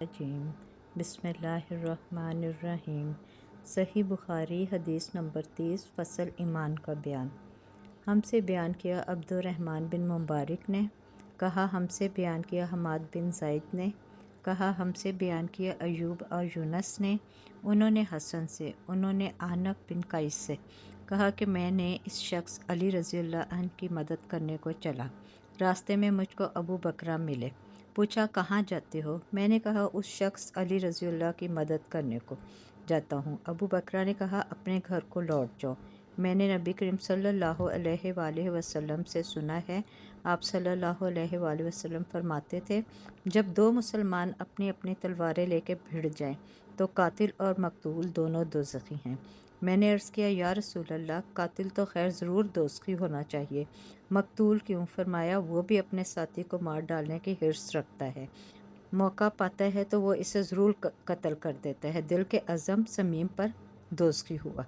الرجیم بسم اللہ الرحمن الرحیم۔ صحیح بخاری حدیث نمبر 30 فصل ایمان کا بیان۔ ہم سے بیان کیا عبد الرحمن بن مبارک نے کہا، ہم سے بیان کیا حماد بن زید نے کہا، ہم سے بیان کیا ایوب اور یونس نے، انہوں نے حسن سے، انہوں نے عنب بن قیس سے کہا کہ میں نے اس شخص علی رضی اللہ عنہ کی مدد کرنے کو چلا، راستے میں مجھ کو ابو بکرہ ملے، پوچھا کہاں جاتے ہو؟ میں نے کہا اس شخص علی رضی اللہ کی مدد کرنے کو جاتا ہوں۔ ابو بکرہ نے کہا اپنے گھر کو لوٹ جاؤ، میں نے نبی کریم صلی اللہ علیہ وآلہ وسلم سے سنا ہے، آپ صلی اللہ علیہ وآلہ وسلم فرماتے تھے جب دو مسلمان اپنی اپنی تلواریں لے کے بھڑ جائیں تو قاتل اور مقتول دونوں دوزخی ہیں۔ میں نے عرض کیا یا رسول اللہ، قاتل تو خیر ضرور دوزخی ہونا چاہیے، مقتول کیوں؟ فرمایا وہ بھی اپنے ساتھی کو مار ڈالنے کی حرص رکھتا ہے، موقع پاتا ہے تو وہ اسے ضرور قتل کر دیتا ہے، دل کے عزم صمیم پر دوزخی ہوا۔